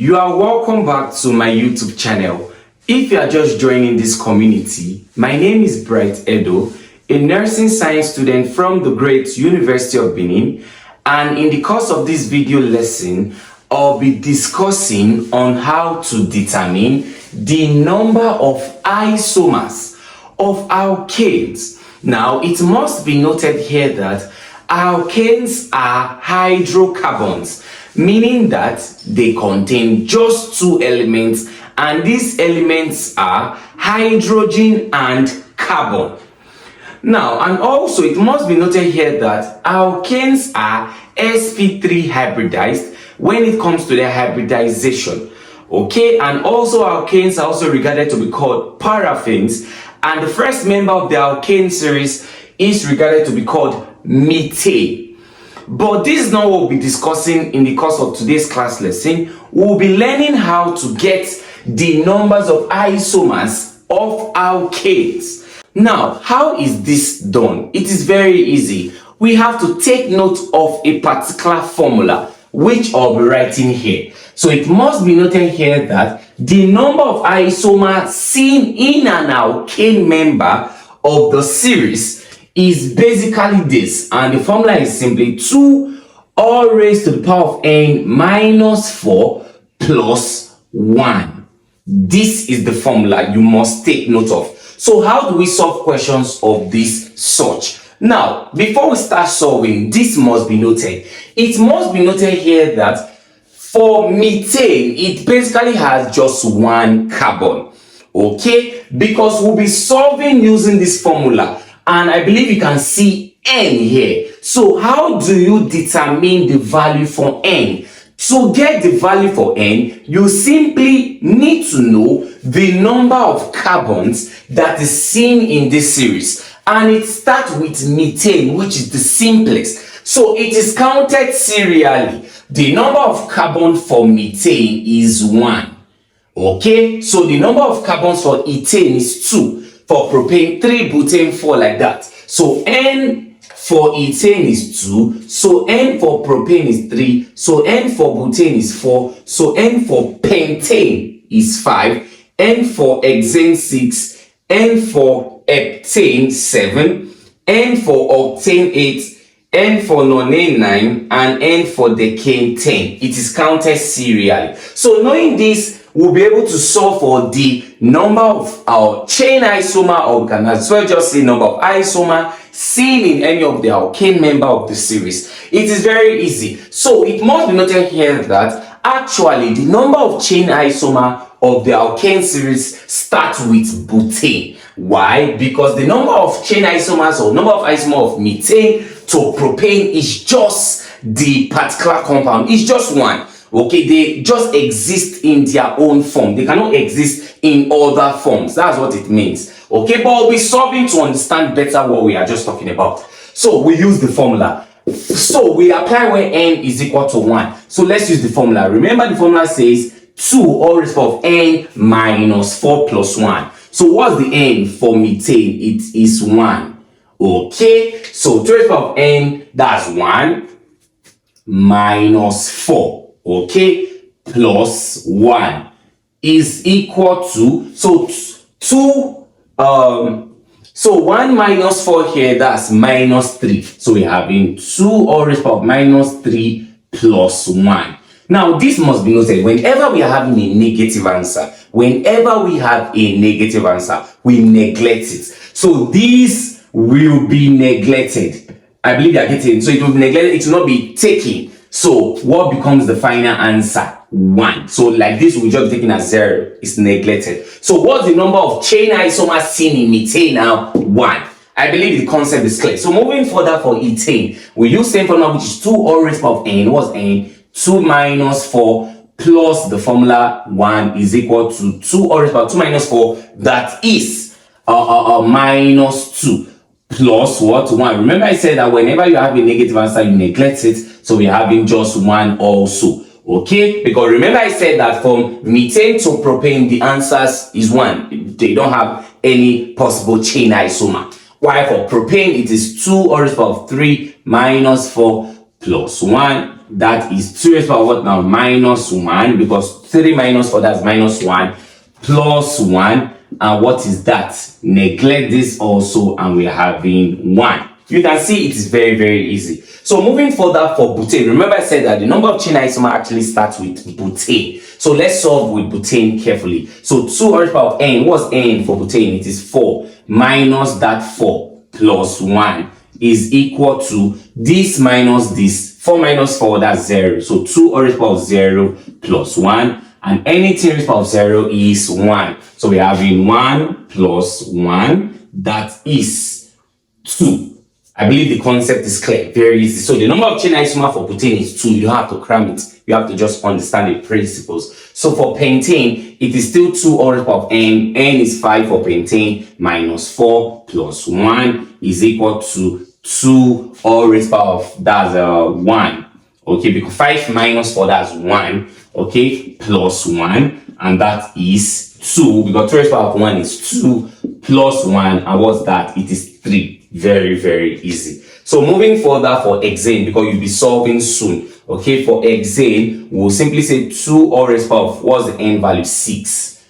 You are welcome back to my YouTube channel. If you are just joining this community, my name is Bright Edo, a nursing science student from the great University of Benin, and in the course of this video lesson, I'll be discussing on how to determine the number of isomers of alkanes. Now, it must be noted here that alkanes are hydrocarbons, meaning that they contain just two elements, and these elements are hydrogen and carbon. Now, and also it must be noted here that alkanes are sp3 hybridized when it comes to their hybridization. Okay, and also alkanes are also regarded to be called paraffins, and the first member of the alkane series is regarded to be called methane. But this is not what we'll be discussing in the course of today's class lesson. We'll be learning how to get the numbers of isomers of alkanes. Now, how is this done? It is very easy. We have to take note of a particular formula, which I'll be writing here. So it must be noted here that the number of isomers seen in an alkane member of the series is basically this, and the formula is simply 2 all raised to the power of n minus 4 plus 1. This is the formula you must take note of. So how do we solve questions of this such? Now, before we start solving, this must be noted. It must be noted here that for methane, it basically has just one carbon. Okay? Because we'll be solving using this formula. And I believe you can see n here. So how do you determine the value for n? To get the value for n, you simply need to know the number of carbons that is seen in this series. And it starts with methane, which is the simplest. So it is counted serially. The number of carbon for methane is 1. Okay, so the number of carbons for ethane is 2. For propane, 3, butane, 4, like that. So n for ethane is 2. So n for propane is 3. So n for butane is 4. So n for pentane is 5. N for hexane 6. N for heptane 7. N for octane 8. N for nonane 9. And N for decane 10. It is counted serially. So knowing this, we'll be able to solve for the number of our chain isomer, or we can as well just say number of isomer seen in any of the alkane member of the series. It is very easy. So it must be noted here that actually the number of chain isomer of the alkane series starts with butane. Why? Because the number of chain isomers or number of isomer of methane to propane is just the particular compound. It's just one. Okay, they just exist in their own form. They cannot exist in other forms. That's what it means. Okay, but we'll be solving to understand better what we are just talking about. So we use the formula. So we apply where n is equal to 1. So let's use the formula. Remember, the formula says 2 all raised to the power of n minus 4 plus 1. So what's the n for methane? It is 1. Okay, so 2 raised to the power of n, that's 1 minus 4. Okay, plus 1 is equal to, so 1 minus 4 here, that's minus 3. So we're having 2 all raised to the power of minus 3 plus 1. Now, this must be noted. Whenever we are having a negative answer, whenever we have a negative answer, we neglect it. So this will be neglected. I believe you are getting it. So it will be neglected, it will not be taken. So what becomes the final answer? 1. So like this, we just taken as 0. It's neglected. So what's the number of chain isomers seen in methane now? 1. I believe the concept is clear. So moving further for ethane, we use same formula, which is 2 all raised to the power of n. What's n? 2 minus 4 plus the formula 1 is equal to 2 all raised to the power of 2 minus 4. That is minus 2. Plus what? 1. Remember I said that whenever you have a negative answer, you neglect it. So we're having just 1 also. Okay? Because remember I said that from methane to propane, the answers is 1. They don't have any possible chain isomer. While for propane, it is 2 all raised to the power of 3 minus 4 plus 1 that is 2 raised to the power what now? Minus 1, because 3 minus 4, that's minus 1, plus 1. And what is that? Neglect this also, and we're having 1. You can see it is very, very easy. So moving further for butane, remember I said that the number of chain isomer actually starts with butane. So let's solve with butane carefully. So 2 raised to the power of n, what's n for butane? It is 4 minus that 4 plus 1 is equal to this minus this. 4 minus 4, that's 0. So 2 raised to the power of 0 plus 1. And anything raised to the power of 0 is 1. So we're having 1 plus 1, that is 2. I believe the concept is clear, very easy. So the number of chain isomer for butane is 2. You don't have to cram it. You have to just understand the principles. So for pentane, it is still 2 raised to the power of n. N is 5 for pentane, minus 4 plus 1 is equal to 2 raised to the power of, that's 1. Okay, because 5 minus 4, that's 1. Okay, plus 1, and that is 2. Because 2 raised to the power of 1 is 2 plus 1, and what's that? It is 3. Very, very easy. So moving further for hexane, because you'll be solving soon. Okay, for hexane, we'll simply say 2 raised to the power of, what's the n value? 6.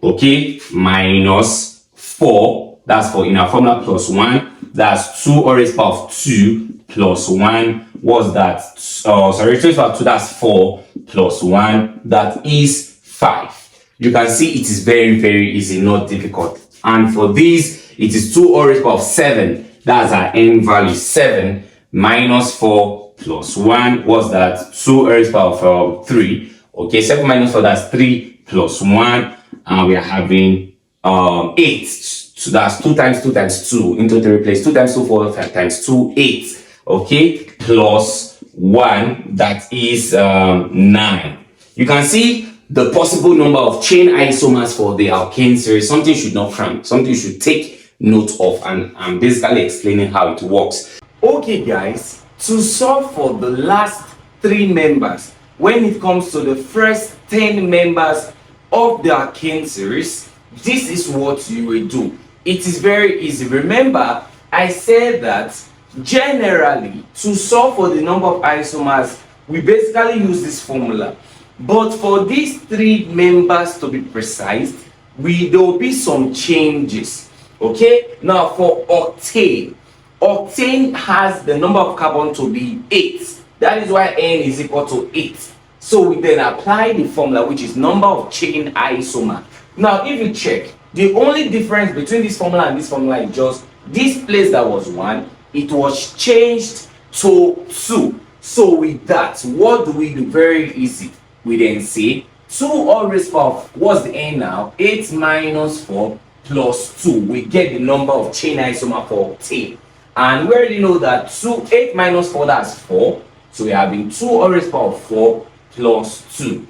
Okay, minus 4, that's for in our formula, plus 1, that's 2 raised to the power of 2 plus 1, what's that? Sorry, 2 raised to the power of 2, that's 4 plus 1, that is 5. You can see it is very, very easy, not difficult. And for this, it is 2 raised to the power of 7, that's our n value, 7 minus 4 plus 1, what's that? 2 raised to the power of 3. Okay, 7 minus 4, that's 3 plus 1, and we are having 8. So that's 2 times 2 times 2 into 3 place. 2 times 2, 4 times 2, 8. Okay, plus 1, that is 9. You can see the possible number of chain isomers for the alkane series. Something should not cram, something you should take note of, and I'm basically explaining how it works. Okay guys, to solve for the last 3 members when it comes to the first 10 members of the alkane series, this is what you will do. It is very easy. Remember, I said that generally to solve for the number of isomers, we basically use this formula. But for these 3 members to be precise, there will be some changes. Okay, now for octane, octane has the number of carbon to be 8. That is why n is equal to 8. So we then apply the formula, which is number of chain isomer. Now if you check, the only difference between this formula and this formula is just this place that was 1, it was changed to 2. So with that, what do we do? Very easy. We then say 2 raised to the power of, what's the n now? 8 minus 4 plus 2. We get the number of chain isomer for octane. And we already know that 8 minus 4, that's 4. So we're having 2 raised to the power of 4 plus 2.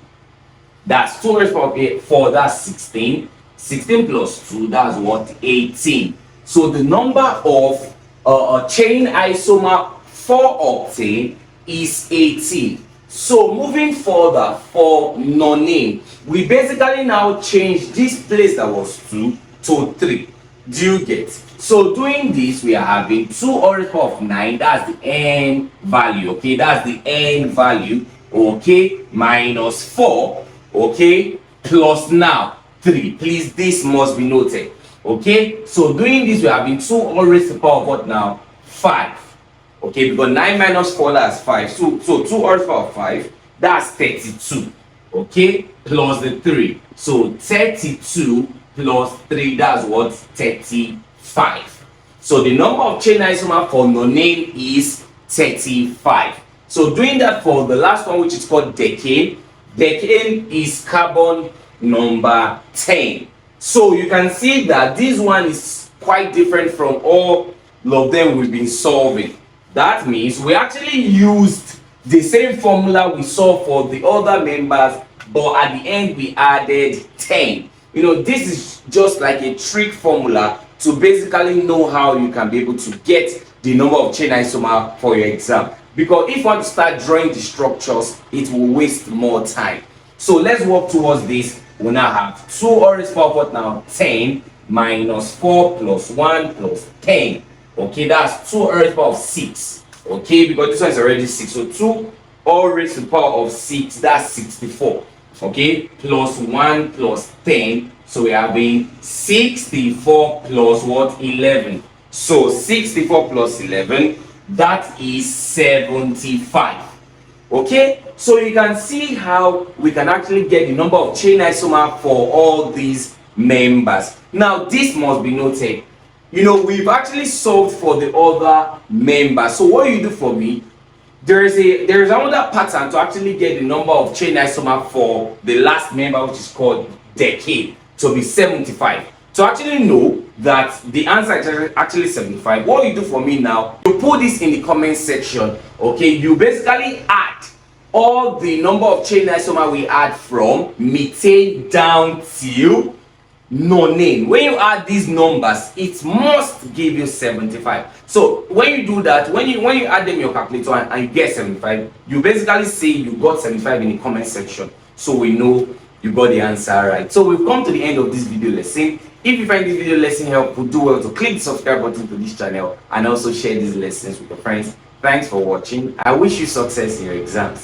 That's 2 raised to the power of 4, that's 16. 16 plus 2, that's what? 18. So the number of chain isomer for octane is 18. So moving further for nonane, we basically now change this place that was 2 to 3. Do you get? So doing this, we are having 2 raised to the power of 9, that's the n value. Okay, that's the n value. Okay, minus 4. Okay, plus now 3. Please, this must be noted. Okay, so doing this, we are having 2 raised to the power of what now? 5. Okay, because 9 minus 4, that's 5. So 2 raised to the power of 5, that's 32. Okay, plus the 3. So 32 plus 3, that's what? 35. So the number of chain isomer for nonane is 35. So doing that for the last one, which is called decane. Decane is carbon number 10. So you can see that this one is quite different from all of them we've been solving. That means we actually used the same formula we saw for the other members, but at the end we added 10. You know, this is just like a trick formula to basically know how you can be able to get the number of chain isomer for your exam. Because if you want to start drawing the structures, it will waste more time. So let's work towards this. We now have 2 raised to the power of what now? 10 minus 4 plus 1 plus 10. Okay, that's 2 raised to the power of 6. Okay, because this one is already 6. So 2 all raised to the power of 6, that's 64. Okay, plus 1 plus 10, so we are having 64 plus what? 11. So 64 plus 11, that is 75. Okay, so you can see how we can actually get the number of chain isomer for all these members. Now this must be noted, we've actually solved for the other members. So what you do for me, there is another pattern to actually get the number of chain isomer for the last member, which is called decade, to be 75. To actually know that the answer is actually 75, what you do for me now, you put this in the comment section. Okay, you basically add all the number of chain isomer we add from methane down till nonane. When you add these numbers, it must give you 75. So when you do that, when you add them in your calculator and you get 75, you basically say you got 75 in the comment section, so we know you got the answer right. So we've come to the end of this video lesson. If you find this video lesson helpful, do well to click the subscribe button to this channel and also share these lessons with your friends. Thanks for watching. I wish you success in your exams.